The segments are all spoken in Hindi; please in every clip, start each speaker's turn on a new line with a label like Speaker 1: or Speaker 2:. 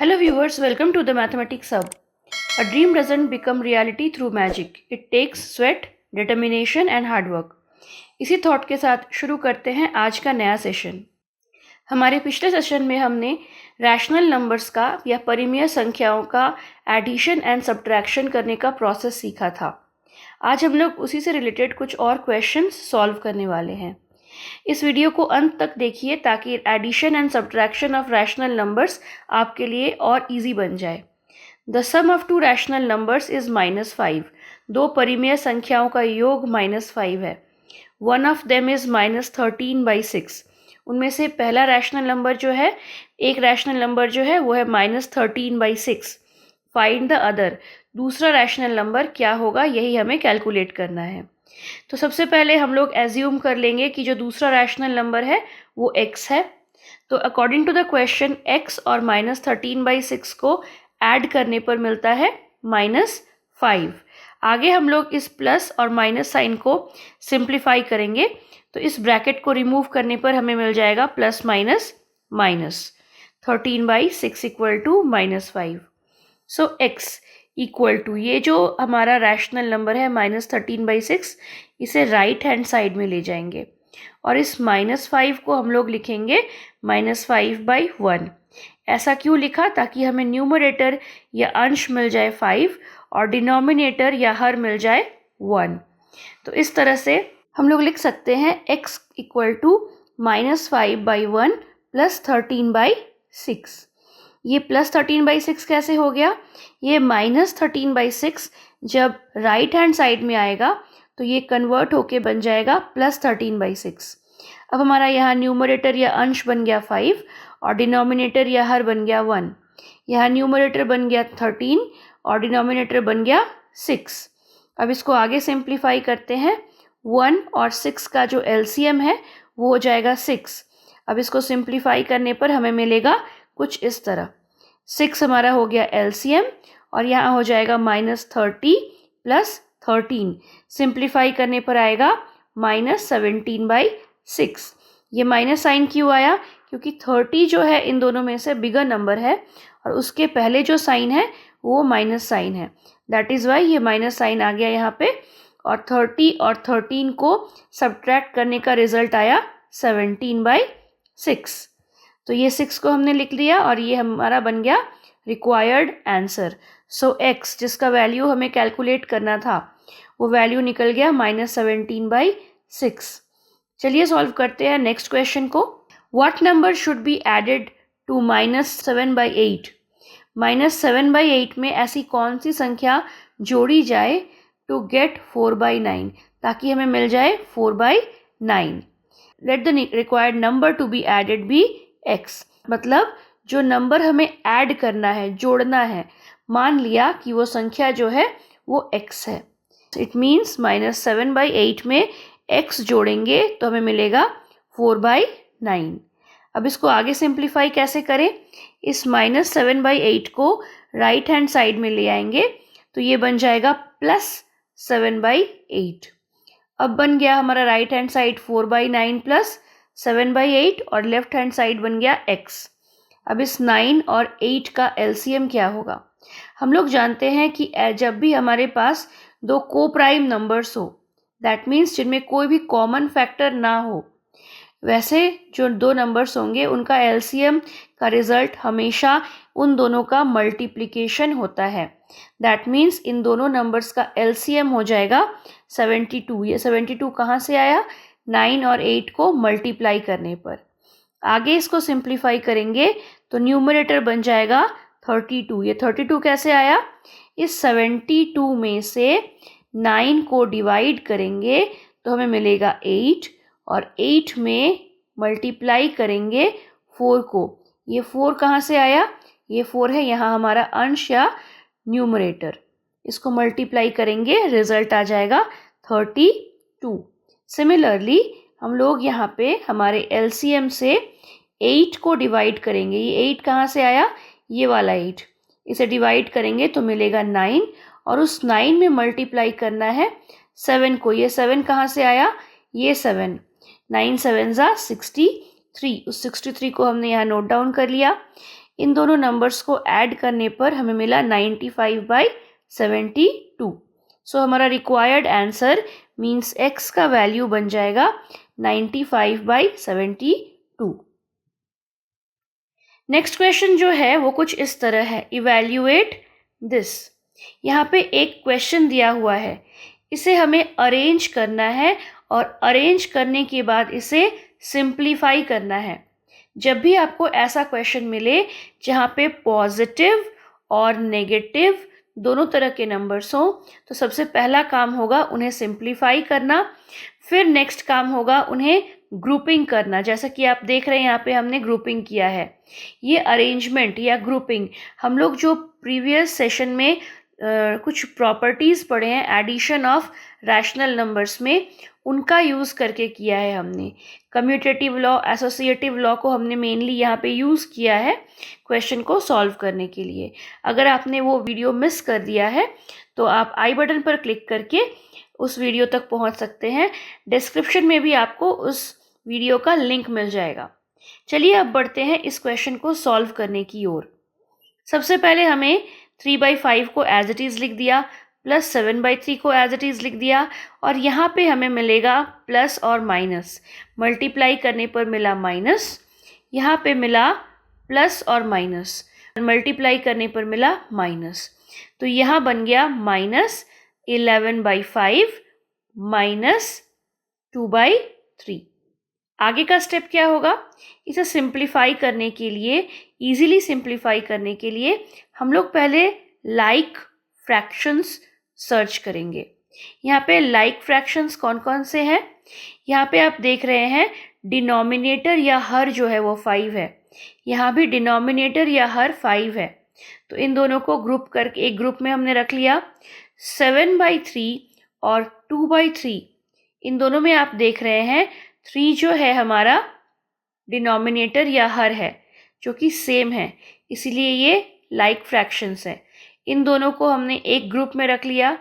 Speaker 1: Hello viewers, welcome to the Mathematics Hub. A dream doesn't become reality through magic. It takes sweat, determination and hard work. इसी थॉट के साथ शुरू करते हैं आज का नया सेशन। हमारे पिछले सेशन में हमने रैशनल नंबर्स का या परिमेय संख्याओं का एडिशन एंड सब्ट्रैक्शन करने का प्रोसेस सीखा था। आज हम लोग उसी से रिलेटेड कुछ और क्वेश्चंस सॉल्व करने वाले हैं। इस वीडियो को अंत तक देखिए ताकि addition and subtraction of rational numbers आपके लिए और इजी बन जाए। The sum of two rational numbers is -5। दो परिमेय संख्याओं का योग -5 है। One of them is -13/6। उनमें से पहला रैशनल नंबर जो है, एक रैशनल नंबर जो है वो है -13/6। Find the other. दूसरा रैशनल नंबर क्या होगा, यही हमें कैलकुलेट करना है। तो सबसे पहले हम लोग एज्यूम कर लेंगे कि जो दूसरा रैशनल नंबर है वो x है। तो according to the question x और -13/6 को ऐड करने पर मिलता है -5। आगे हम लोग इस प्लस और माइनस साइन को सिंप्लीफाई करेंगे, तो इस ब्रैकेट को रिमूव करने पर हमें मिल जाएगा plus minus minus. 13/6 equal to -5। So x equal to, ये जो हमारा रैशनल नंबर है -13/6, इसे राइट हैंड साइड में ले जाएंगे और इस -5 को हम लोग लिखेंगे -5/1। ऐसा क्यों लिखा? ताकि हमें न्यूमरेटर या अंश मिल जाए 5 और डिनोमिनेटर या हर मिल जाए 1। तो इस तरह से हम लोग लिख सकते हैं x इक्वल टू -5/1 प्लस 13/6। ये प्लस 13/6 कैसे हो गया? ये -13/6 जब राइट हैंड साइड में आएगा तो ये कन्वर्ट होके बन जाएगा प्लस 13/6। अब हमारा यहाँ न्यूमरेटर या अंश बन गया 5 और डिनोमिनेटर या हर बन गया 1। यहाँ न्यूमरेटर बन गया 13 और डिनोमिनेटर बन गया 6। अब इसको आगे सिंप्लीफाई करते हैं। 1 और 6 का जो एलसीएम है वो हो जाएगा 6। अब इसको सिंप्लीफाई करने पर हमें मिलेगा कुछ इस तरह। 6 हमारा हो गया एलसीएम और यहाँ हो जाएगा -30 प्लस 13। सिंप्लीफाई करने पर आएगा -17/6। ये माइनस साइन क्यों आया? क्योंकि 30 जो है इन दोनों में से बिगर नंबर है और उसके पहले जो साइन है वो माइनस साइन है। दैट इज़ वाई ये माइनस साइन आ गया यहाँ पे। और 30 और 13 को सब्ट्रैक्ट करने का रिजल्ट आया 17/6। तो ये 6 को हमने लिख लिया और ये हमारा बन गया रिक्वायर्ड आंसर। सो x जिसका वैल्यू हमें कैलकुलेट करना था वो वैल्यू निकल गया -17/6। चलिए सॉल्व करते हैं नेक्स्ट क्वेश्चन को। What number should be added to -7/8? -7/8 में ऐसी कौन सी संख्या जोड़ी जाए टू गेट 4/9, ताकि हमें मिल जाए 4/9। Let the required number to be added be x। मतलब जो नंबर हमें ऐड करना है, जोड़ना है, मान लिया कि वो संख्या जो है वो x है। इट मीन्स -7/8 में x जोड़ेंगे तो हमें मिलेगा 4/9। अब इसको आगे सिंप्लीफाई कैसे करें? इस -7/8 को राइट हैंड साइड में ले आएंगे तो ये बन जाएगा +7/8। अब बन गया हमारा राइट हैंड साइड 4/9 प्लस 7/8 और लेफ्ट हैंड साइड बन गया x। अब इस 9 और 8 का एलसीएम क्या होगा? हम लोग जानते हैं कि जब भी हमारे पास दो को प्राइम नंबर्स हो, दैट मीन्स जिनमें कोई भी कॉमन फैक्टर ना हो, वैसे जो दो नंबर्स होंगे उनका एलसीएम का रिजल्ट हमेशा उन दोनों का मल्टीप्लिकेशन होता है। दैट मीन्स इन दोनों नंबर्स का एलसीएम हो जाएगा 72। ये 72 कहाँ से आया? 9 और 8 को मल्टीप्लाई करने पर। आगे इसको सिंप्लीफाई करेंगे तो न्यूमरेटर बन जाएगा 32। ये 32 कैसे आया? इस 72 में से 9 को डिवाइड करेंगे तो हमें मिलेगा 8 और 8 में मल्टीप्लाई करेंगे 4 को। ये 4 कहाँ से आया? ये 4 है यहाँ हमारा अंश या न्यूमरेटर। इसको मल्टीप्लाई करेंगे, रिजल्ट आ जाएगा 32। सिमिलरली हम लोग यहाँ पे हमारे एलसीएम से 8 को डिवाइड करेंगे। ये 8 कहाँ से आया? ये वाला 8। इसे डिवाइड करेंगे तो मिलेगा 9 और उस 9 में मल्टीप्लाई करना है 7 को। ये 7 कहाँ से आया? ये 7। 9 7 ज़ा 63। उस 63 को हमने यहाँ नोट डाउन कर लिया। इन दोनों नंबर्स को ऐड करने पर हमें मिला 95/72। सो हमारा रिक्वायर्ड आंसर मीन्स x का वैल्यू बन जाएगा 95/72। नेक्स्ट क्वेश्चन जो है वो कुछ इस तरह है, इवैल्यूएट दिस। यहाँ पे एक क्वेश्चन दिया हुआ है, इसे हमें अरेंज करना है और अरेंज करने के बाद इसे सिंप्लीफाई करना है। जब भी आपको ऐसा क्वेश्चन मिले जहाँ पे पॉजिटिव और नेगेटिव दोनों तरह के नंबर्स हों, तो सबसे पहला काम होगा उन्हें सिंप्लीफाई करना, फिर नेक्स्ट काम होगा उन्हें ग्रुपिंग करना। जैसा कि आप देख रहे हैं यहाँ पे हमने ग्रुपिंग किया है। ये अरेंजमेंट या ग्रुपिंग हम लोग जो प्रीवियस सेशन में कुछ प्रॉपर्टीज़ पढ़े हैं एडिशन ऑफ रैशनल नंबर्स में, उनका यूज़ करके किया है हमने। कम्यूटेटिव लॉ, एसोसिएटिव लॉ को हमने मेनली यहाँ पे यूज़ किया है क्वेश्चन को सॉल्व करने के लिए। अगर आपने वो वीडियो मिस कर दिया है तो आप आई बटन पर क्लिक करके उस वीडियो तक पहुँच सकते हैं। डिस्क्रिप्शन में भी आपको उस वीडियो का लिंक मिल जाएगा। चलिए अब बढ़ते हैं इस क्वेश्चन को सॉल्व करने की ओर। सबसे पहले हमें 3/5 को एज इट इज़ लिख दिया, प्लस 7/3 को एज इट इज़ लिख दिया, और यहाँ पे हमें मिलेगा प्लस और माइनस। मल्टीप्लाई करने पर मिला माइनस, यहाँ पे मिला प्लस और माइनस, मल्टीप्लाई करने पर मिला माइनस। तो यहाँ बन गया -11/5 -2/3। आगे का स्टेप क्या होगा? इसे सिंप्लीफाई करने के लिए, इजीली सिंप्लीफाई करने के लिए हम लोग पहले लाइक फ्रैक्शंस सर्च करेंगे। यहाँ पे लाइक फ्रैक्शंस कौन कौन से हैं? यहाँ पे आप देख रहे हैं डिनोमिनेटर या हर जो है वो 5 है, यहाँ भी डिनोमिनेटर या हर 5 है। तो इन दोनों को ग्रुप करके एक ग्रुप में हमने रख लिया। 7/3 और 2/3, इन दोनों में आप देख रहे हैं 3 जो है हमारा डिनोमिनेटर या हर है, जो कि सेम है, इसीलिए ये लाइक फ्रैक्शंस है। इन दोनों को हमने एक ग्रुप में रख लिया।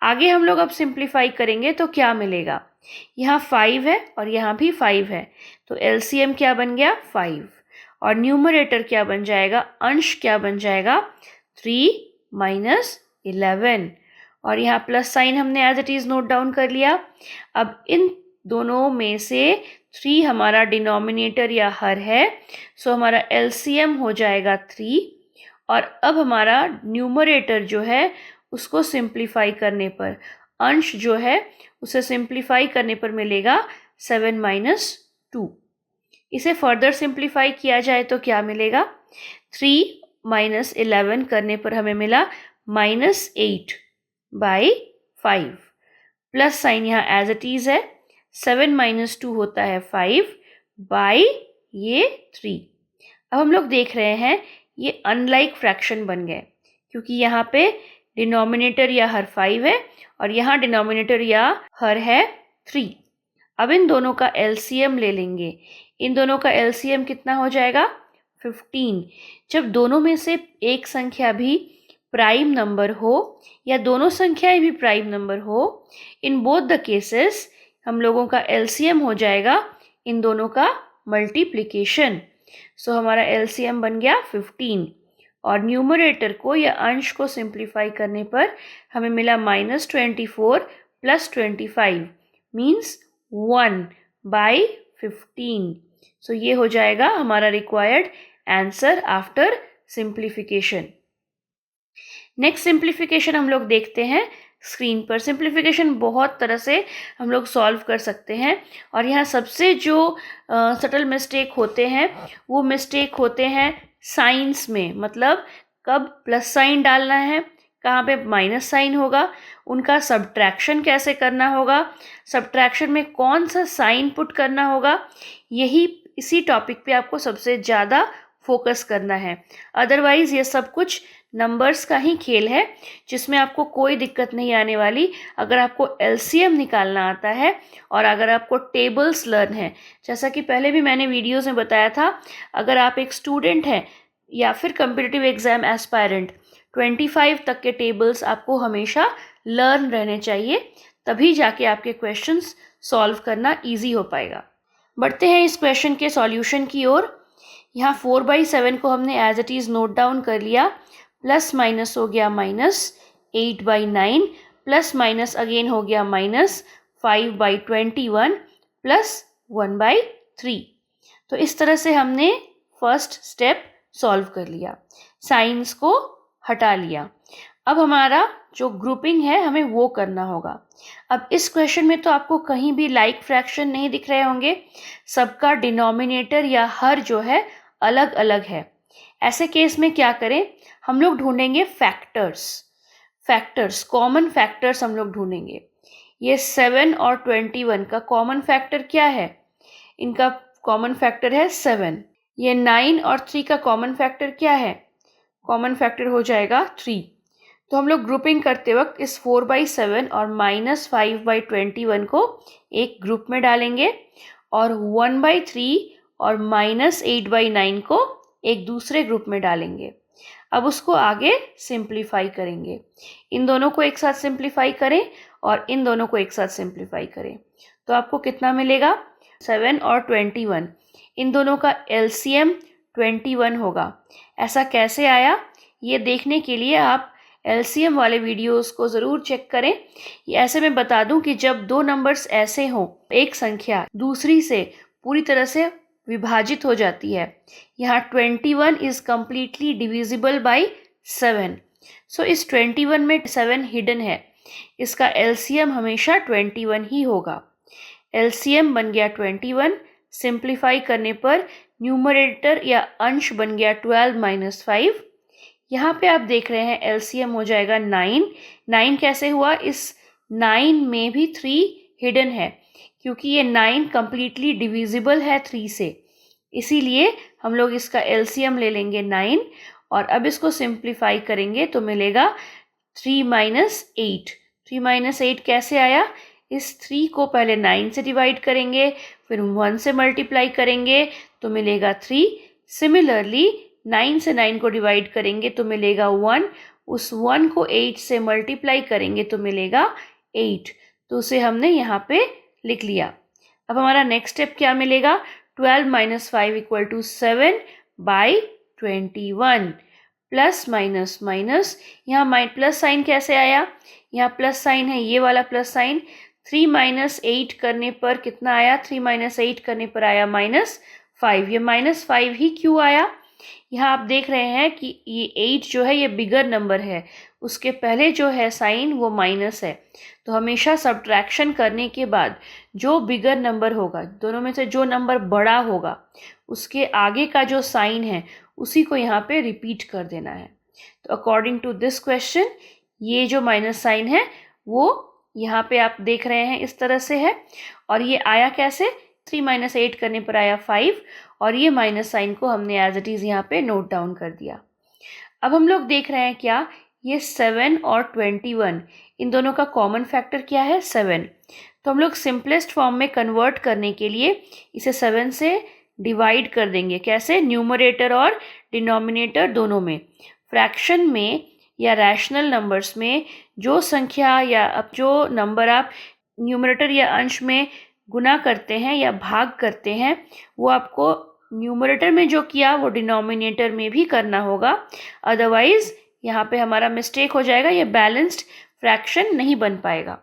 Speaker 1: आगे हम लोग अब सिंप्लीफाई करेंगे तो क्या मिलेगा? यहाँ 5 है और यहाँ भी 5 है, तो एलसीएम क्या बन गया? 5। और न्यूमरेटर क्या बन जाएगा? अंश क्या बन जाएगा? 3 - 11। और यहाँ प्लस साइन हमने as it is note down कर लिया। अब इन दोनों में से 3 हमारा डिनोमिनेटर या हर है, सो हमारा एलसीएम हो जाएगा 3। और अब हमारा न्यूमरेटर जो है उसको सिंप्लीफाई करने पर, अंश जो है उसे सिंप्लीफाई करने पर मिलेगा 7 - 2। इसे फर्दर सिंप्लीफाई किया जाए तो क्या मिलेगा? 3 - 11 करने पर हमें मिला -8/5। प्लस साइन यहाँ एज इट इज़ है, 7 - 2 होता है 5/3। अब हम लोग देख रहे हैं ये अनलाइक फ्रैक्शन बन गए, क्योंकि यहाँ पे डिनोमिनेटर या हर 5 है और यहाँ डिनोमिनेटर या हर है 3। अब इन दोनों का एलसीएम ले लेंगे। इन दोनों का एलसीएम कितना हो जाएगा? 15। जब दोनों में से एक संख्या भी प्राइम नंबर हो या दोनों संख्याएं भी प्राइम नंबर हो, इन बोथ द केसेस हम लोगों का एलसीएम हो जाएगा इन दोनों का मल्टीप्लिकेशन। सो हमारा एलसीएम बन गया 15। और न्यूमरेटर को या अंश को सिंप्लीफाई करने पर हमें मिला -24 + 25 मीन्स 1/15। सो ये हो जाएगा हमारा required answer after simplification. Next simplification हम लोग देखते हैं स्क्रीन पर। सिंप्लीफिकेशन बहुत तरह से हम लोग सॉल्व कर सकते हैं, और यहाँ सबसे जो सटल मिस्टेक होते हैं वो मिस्टेक होते हैं साइंस में। मतलब कब प्लस साइन डालना है, कहाँ पे माइनस साइन होगा, उनका सब्ट्रैक्शन कैसे करना होगा, सब्ट्रैक्शन में कौन सा साइन पुट करना होगा, इसी टॉपिक पे आपको सबसे ज़्यादा फोकस करना है। अदरवाइज़ ये सब कुछ नंबर्स का ही खेल है, जिसमें आपको कोई दिक्कत नहीं आने वाली अगर आपको एलसीएम निकालना आता है और अगर आपको टेबल्स लर्न है। जैसा कि पहले भी मैंने वीडियोस में बताया था, अगर आप एक स्टूडेंट हैं या फिर कम्पिटिटिव एग्ज़ाम एस्पायरेंट, 25 तक के टेबल्स आपको हमेशा लर्न रहने चाहिए, तभी जाके आपके क्वेश्चंस सॉल्व करना ईजी हो पाएगा। बढ़ते हैं इस क्वेश्चन के सॉल्यूशन की ओर। यहाँ 4/7 को हमने as it is note down कर लिया, प्लस माइनस हो गया माइनस 8/9, प्लस माइनस अगेन हो गया माइनस 5/21 प्लस 1/3। तो इस तरह से हमने फर्स्ट स्टेप सॉल्व कर लिया, साइंस को हटा लिया। अब हमारा जो ग्रुपिंग है हमें वो करना होगा। अब इस क्वेश्चन में तो आपको कहीं भी लाइक फ्रैक्शन नहीं दिख रहे होंगे, सबका डिनोमिनेटर या हर जो है अलग अलग है। ऐसे केस में क्या करें, हम लोग ढूंढेंगे फैक्टर्स कॉमन फैक्टर्स हम लोग ढूंढेंगे। ये 7 और 21 का कॉमन फैक्टर क्या है, इनका कॉमन फैक्टर है 7। ये 9 और 3 का कॉमन फैक्टर क्या है, कॉमन फैक्टर हो जाएगा 3। तो हम लोग ग्रुपिंग करते वक्त इस 4/7 और -5/21 को एक ग्रुप में डालेंगे और 1/3 और -8/9 को एक दूसरे ग्रुप में डालेंगे। अब उसको आगे सिंप्लीफाई करेंगे, इन दोनों को एक साथ सिंप्लीफाई करें और इन दोनों को एक साथ सिंप्लीफाई करें तो आपको कितना मिलेगा, 7 और 21, इन दोनों का एलसीएम 21 होगा। ऐसा कैसे आया, ये देखने के लिए आप एलसीएम वाले वीडियोस को ज़रूर चेक करें। ऐसे मैं बता दूं कि जब दो नंबर्स ऐसे हों, एक संख्या दूसरी से पूरी तरह से विभाजित हो जाती है। यहाँ 21 इज़ कम्प्लीटली डिविजिबल बाय 7। सो इस 21 में 7 हिडन है, इसका एलसीएम हमेशा 21 ही होगा। एलसीएम बन गया 21, सिंप्लीफाई करने पर न्यूमरेटर या अंश बन गया 12 - 5। यहाँ पे आप देख रहे हैं एलसीएम हो जाएगा 9। 9 कैसे हुआ, इस 9 में भी 3 हिडन है क्योंकि ये 9 कम्प्लीटली डिविजिबल है 3 से, इसीलिए हम लोग इसका एलसीएम ले लेंगे 9 और अब इसको सिंप्लीफाई करेंगे तो मिलेगा 3 - 8। 3 - 8 कैसे आया, इस 3 को पहले 9 से डिवाइड करेंगे, फिर 1 से मल्टीप्लाई करेंगे तो मिलेगा 3। सिमिलरली 9 से 9 को डिवाइड करेंगे तो मिलेगा 1, उस 1 को 8 से मल्टीप्लाई करेंगे तो मिलेगा 8। तो उसे हमने यहाँ पे लिख लिया। अब हमारा नेक्स्ट स्टेप क्या मिलेगा, 12 - 5 = 7/21 प्लस माइनस माइनस, यहाँ प्लस साइन कैसे आया, यहाँ प्लस साइन है, ये वाला प्लस साइन। 3 - 8 करने पर कितना आया, 3 - 8 करने पर आया -5। ये -5 ही क्यों आया, यहाँ आप देख रहे हैं कि ये 8 जो है ये बिगर नंबर है, उसके पहले जो है साइन वो माइनस है। तो हमेशा सब्ट्रैक्शन करने के बाद जो बिगर नंबर होगा, दोनों में से जो नंबर बड़ा होगा उसके आगे का जो साइन है उसी को यहाँ पे रिपीट कर देना है। तो अकॉर्डिंग टू दिस क्वेश्चन ये जो माइनस साइन है वो यहाँ पे आप देख रहे हैं इस तरह से है, और ये आया कैसे, 3 - 8 करने पर आया 5 और ये माइनस साइन को हमने एज इट इज़ यहाँ पे नोट डाउन कर दिया। अब हम लोग देख रहे हैं क्या, ये 7 और 21 इन दोनों का कॉमन फैक्टर क्या है, 7। तो हम लोग सिंपलेस्ट फॉर्म में कन्वर्ट करने के लिए इसे 7 से डिवाइड कर देंगे। कैसे, न्यूमरेटर और डिनोमिनेटर दोनों में। फ्रैक्शन में या रैशनल नंबर्स में जो संख्या या अब जो नंबर आप न्यूमरेटर या अंश में गुना करते हैं या भाग करते हैं वो आपको न्यूमरेटर में जो किया वो डिनोमिनेटर में भी करना होगा, अदरवाइज यहाँ पे हमारा मिस्टेक हो जाएगा, ये बैलेंस्ड फ्रैक्शन नहीं बन पाएगा।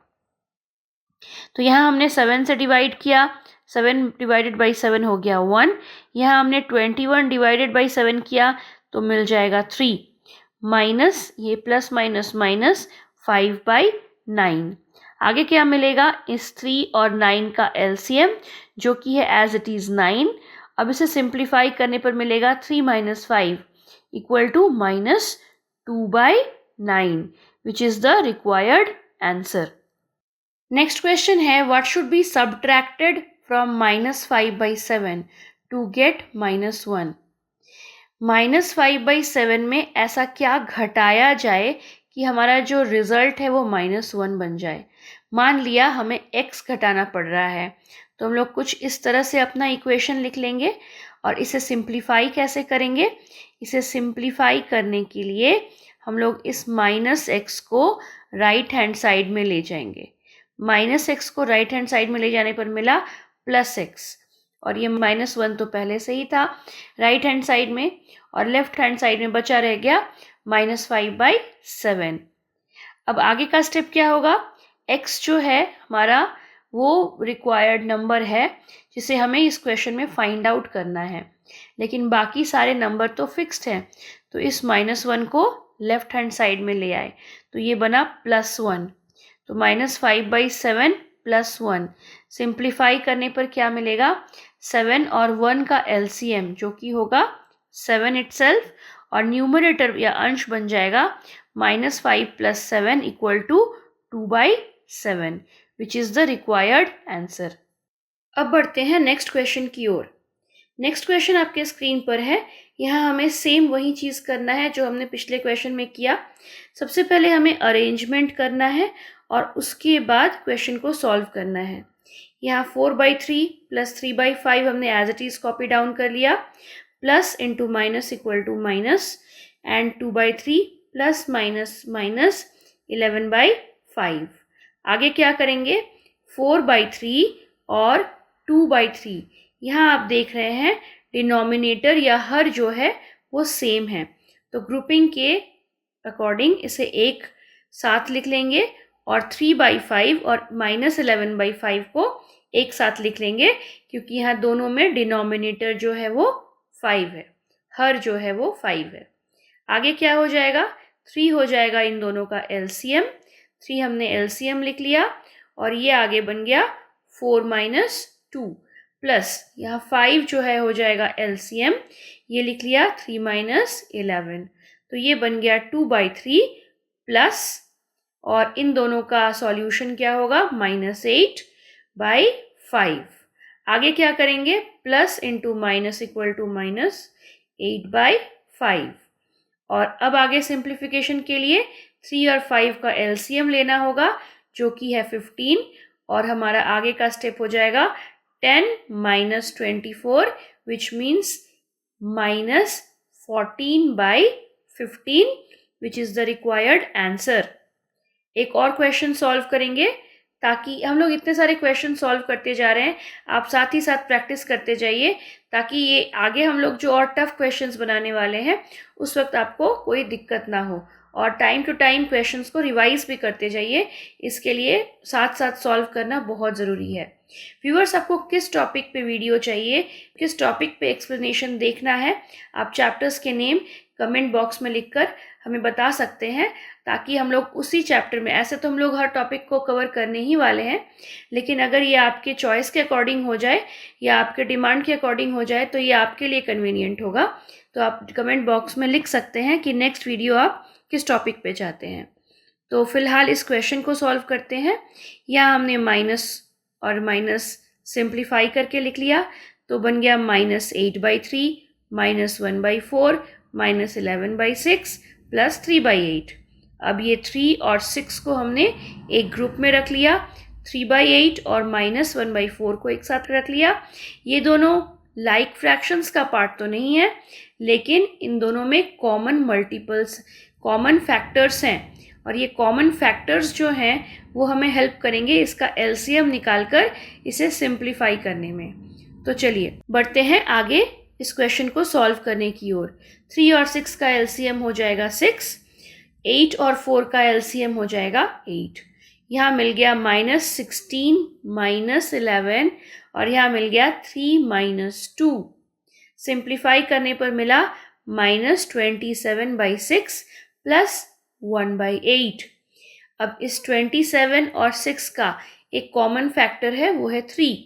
Speaker 1: तो यहाँ हमने 7 से डिवाइड किया, 7 डिवाइडेड बाई 7 हो गया 1। यहाँ हमने 21 डिवाइडेड बाई 7 किया तो मिल जाएगा 3, माइनस ये प्लस माइनस माइनस 5/9। आगे क्या मिलेगा, इस 3 और 9 का एलसीएम जो कि है एज इट इज़ 9। अब इसे सिंप्लीफाई करने पर मिलेगा 3 - 5 = -2/9 which is the required answer. Next question है, what should be subtracted from -5/7 to get -1। -5/7 में ऐसा क्या घटाया जाए कि हमारा जो रिजल्ट है वो -1 बन जाए। मान लिया हमें x घटाना पड़ रहा है तो हम लोग कुछ इस तरह से अपना इक्वेशन लिख लेंगे और इसे सिंप्लीफाई कैसे करेंगे, इसे सिंप्लीफाई करने के लिए हम लोग इस -x को राइट हैंड साइड में ले जाएंगे। -x को राइट हैंड साइड में ले जाने पर मिला +x और ये -1 तो पहले से ही था राइट हैंड साइड में, और लेफ्ट हैंड साइड में बचा रह गया -5/7। अब आगे का स्टेप क्या होगा, x जो है हमारा वो रिक्वायर्ड नंबर है जिसे हमें इस क्वेश्चन में फाइंड आउट करना है, लेकिन बाकी सारे नंबर तो फिक्स्ड हैं, तो इस -1 को लेफ्ट हैंड साइड में ले आए तो ये बना +1। तो -5/7 +1 सिंप्लीफाई करने पर क्या मिलेगा, 7 और 1 का LCM जो कि होगा 7 इटसेल्फ, और न्यूमरेटर या अंश बन जाएगा -5 + 7 = 2/7 विच इज़ द रिक्वायर्ड आंसर। अब बढ़ते हैं नेक्स्ट क्वेश्चन की ओर। नेक्स्ट क्वेश्चन आपके स्क्रीन पर है। यहाँ हमें सेम वही चीज़ करना है जो हमने पिछले क्वेश्चन में किया। सबसे पहले हमें अरेंजमेंट करना है और उसके बाद क्वेश्चन को सॉल्व करना है। यहाँ 4/3 + 3/5 हमने as it is copy down कर लिया, plus into minus equal to minus, and 2/3 plus minus minus 11/5। आगे क्या करेंगे, 4/3 और 2/3, यहाँ आप देख रहे हैं डिनोमिनेटर या हर जो है वो सेम है, तो ग्रुपिंग के अकॉर्डिंग इसे एक साथ लिख लेंगे, और 3/5 और -11/5 को एक साथ लिख लेंगे, क्योंकि यहाँ दोनों में डिनोमिनेटर जो है वो 5 है, हर जो है वो 5 है। आगे क्या हो जाएगा, 3 हो जाएगा इन दोनों का LCM, 3 हमने LCM लिख लिया, और ये आगे बन गया 4 - 2 प्लस यहाँ 5 जो है हो जाएगा LCM, ये लिख लिया 3 - 11, तो ये बन गया 2/3 प्लस, और इन दोनों का सॉल्यूशन क्या होगा, -8/5। आगे क्या करेंगे, plus into minus equal to -8/5, और अब आगे सिंप्लीफिकेशन के लिए 3 और 5 का LCM लेना होगा जो कि है 15, और हमारा आगे का स्टेप हो जाएगा 10 - 24 which means -14/15 which is the required answer. एक और क्वेश्चन सॉल्व करेंगे, ताकि हम लोग इतने सारे क्वेश्चन सॉल्व करते जा रहे हैं, आप साथ ही साथ प्रैक्टिस करते जाइए, ताकि ये आगे हम लोग जो और टफ क्वेश्चंस बनाने वाले हैं उस वक्त आपको कोई दिक्कत ना हो, और टाइम टू टाइम क्वेश्चंस को रिवाइज भी करते जाइए, इसके लिए साथ साथ सॉल्व करना बहुत ज़रूरी है। व्यूअर्स, आपको किस टॉपिक पे वीडियो चाहिए, किस टॉपिक पे एक्सप्लेनेशन देखना है, आप चैप्टर्स के नेम कमेंट बॉक्स में लिखकर हमें बता सकते हैं, ताकि हम लोग उसी चैप्टर में, ऐसे तो हम लोग हर टॉपिक को कवर करने ही वाले हैं, लेकिन अगर ये आपके चॉइस के अकॉर्डिंग हो जाए या आपके डिमांड के अकॉर्डिंग हो जाए तो ये आपके लिए कन्वीनियंट होगा। तो आप कमेंट बॉक्स में लिख सकते हैं कि नेक्स्ट वीडियो आप किस टॉपिक पे चाहते हैं। तो फिलहाल इस क्वेश्चन को सॉल्व करते हैं। यहाँ हमने माइनस और माइनस सिंप्लीफाई करके लिख लिया, तो बन गया -8/3 -1/4 -11/6 प्लस 3/8। अब ये 3 और 6 को हमने एक ग्रुप में रख लिया, 3/8 और -1/4 को एक साथ रख लिया। ये दोनों लाइक फ्रैक्शंस का पार्ट तो नहीं है, लेकिन इन दोनों में कॉमन मल्टीपल्स, कॉमन फैक्टर्स हैं, और ये कॉमन फैक्टर्स जो हैं वो हमें हेल्प करेंगे इसका LCM निकालकर इसे सिंप्लीफाई करने में। तो चलिए बढ़ते हैं आगे इस क्वेश्चन को सॉल्व करने की ओर। 3 और 6 का LCM हो जाएगा 6, 8 और 4 का LCM हो जाएगा 8। यहाँ मिल गया -16 -11, और यहाँ मिल गया 3 - 2। सिंप्लीफाई करने पर मिला -27/6 प्लस 1/8। अब इस 27 और 6 का एक कॉमन फैक्टर है, वो है 3।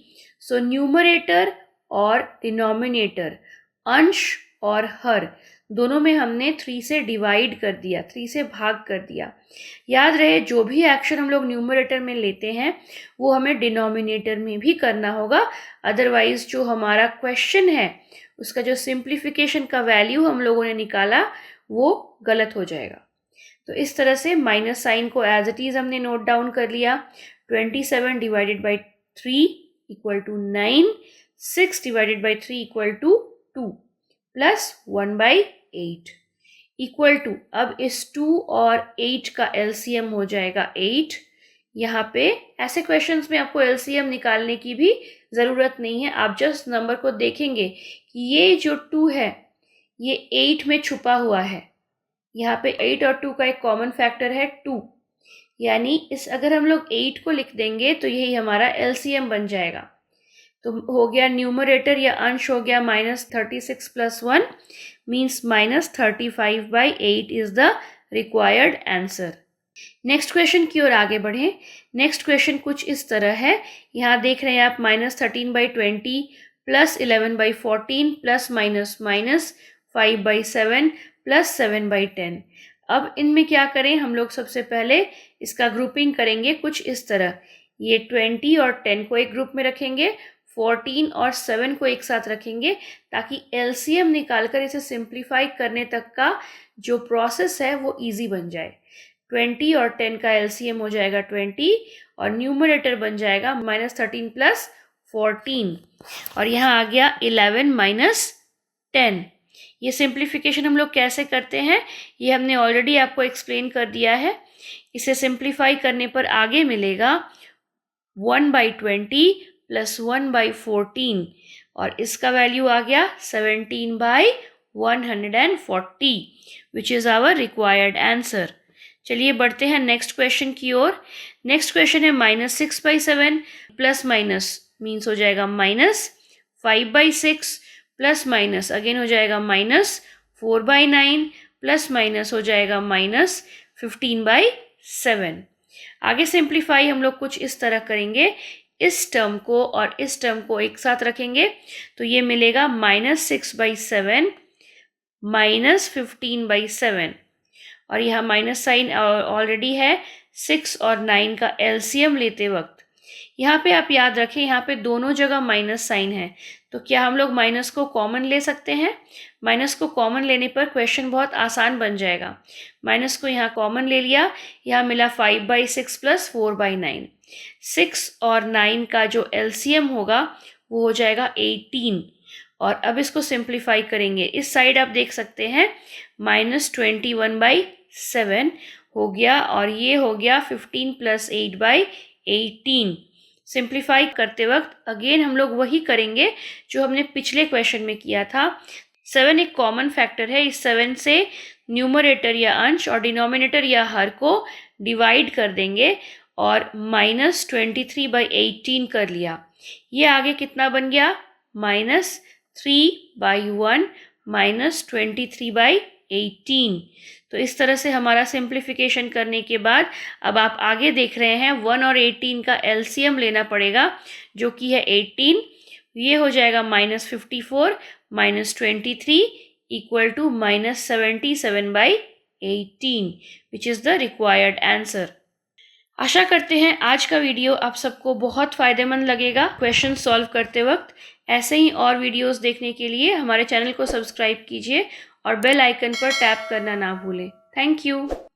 Speaker 1: सो न्यूमरेटर और डिनोमिनेटर, अंश और हर, दोनों में हमने 3 से डिवाइड कर दिया, 3 से भाग कर दिया। याद रहे, जो भी एक्शन हम लोग न्यूमरेटर में लेते हैं वो हमें डिनोमिनेटर में भी करना होगा, अदरवाइज जो हमारा क्वेश्चन है उसका जो सिंप्लीफिकेशन का वैल्यू हम लोगों ने निकाला वो गलत हो जाएगा। तो इस तरह से माइनस साइन को एज इट इज़ हमने नोट डाउन कर लिया। 27 divided by 3 equal to 9, 6 divided by 3 equal to 2 plus 1/8 equal to, अब इस 2 और 8 का LCM हो जाएगा 8, यहाँ पे ऐसे क्वेश्चंस में आपको एलसीएम निकालने की भी ज़रूरत नहीं है। आप जस्ट नंबर को देखेंगे कि ये जो 2 है ये 8 में छुपा हुआ है। यहाँ पे 8 और 2 का एक कॉमन फैक्टर है 2, यानी अगर हम लोग 8 को लिख देंगे तो यही हमारा एलसीएम बन जाएगा। तो हो गया न्यूमरेटर या अंश हो गया -36 + 1 means -35/8 is the required answer. Next question की ओर आगे बढ़ें। नेक्स्ट क्वेश्चन कुछ इस तरह है। यहाँ देख रहे हैं आप -13/20 + 11/14 ± -5/7 + 7/10। अब इनमें क्या करें हम लोग, सबसे पहले इसका ग्रुपिंग करेंगे कुछ इस तरह। ये 20 और 10 को एक ग्रुप में रखेंगे, 14 और 7 को एक साथ रखेंगे, ताकि एलसीएम निकालकर इसे सिंप्लीफाई करने तक का जो प्रोसेस है वो इजी बन जाए। 20 और 10 का एलसीएम हो जाएगा 20 और न्यूमरेटर बन जाएगा -13 + 14 और यहाँ आ गया 11 - 10। ये सिंप्लीफिकेशन हम लोग कैसे करते हैं ये हमने ऑलरेडी आपको एक्सप्लेन कर दिया है। इसे सिंप्लीफाई करने पर आगे मिलेगा 1/20 + 1/14 और इसका वैल्यू आ गया 17/140 which is our required answer. चलिए बढ़ते हैं नेक्स्ट क्वेश्चन की ओर। नेक्स्ट क्वेश्चन है -6/7 प्लस माइनस मीन्स हो जाएगा -5/6 प्लस माइनस अगेन हो जाएगा -4/9 प्लस माइनस हो जाएगा -15/7। आगे सिंप्लीफाई हम लोग कुछ इस तरह करेंगे, इस टर्म को और इस टर्म को एक साथ रखेंगे तो ये मिलेगा -6/7 -15/7 और यहाँ माइनस साइन ऑलरेडी है 6 और 9 का एलसीएम लेते वक्त। यहाँ पे आप याद रखें, यहाँ पे दोनों जगह माइनस साइन है, तो क्या हम लोग माइनस को कॉमन ले सकते हैं? माइनस को कॉमन लेने पर क्वेश्चन बहुत आसान बन जाएगा। माइनस को यहाँ कॉमन ले लिया, यहाँ मिला 5/6 + 4/9। 6 और 9 का जो एलसीएम होगा वो हो जाएगा 18 और अब इसको सिंप्लीफाई करेंगे। इस साइड आप देख सकते हैं -21/7 हो गया और ये हो गया 15 + 8/18। सिंप्लीफाई करते वक्त अगेन हम लोग वही करेंगे जो हमने पिछले क्वेश्चन में किया था। 7 एक कॉमन फैक्टर है, इस 7 से न्यूमरेटर या अंश और डिनोमिनेटर या हर को डिवाइड कर देंगे और -23/18 कर लिया। ये आगे कितना बन गया -3/1 -23/18। तो इस तरह से हमारा सिंप्लीफिकेशन करने के बाद अब आप आगे देख रहे हैं 1 और 18 का एलसीएम लेना पड़ेगा जो कि है 18। ये हो जाएगा -54 -23 = -77/18 which is the required answer. आशा करते हैं आज का वीडियो आप सबको बहुत फ़ायदेमंद लगेगा क्वेश्चन सॉल्व करते वक्त। ऐसे ही और वीडियोस देखने के लिए हमारे चैनल को सब्सक्राइब कीजिए और बेल आइकन पर टैप करना ना भूलें। Thank you.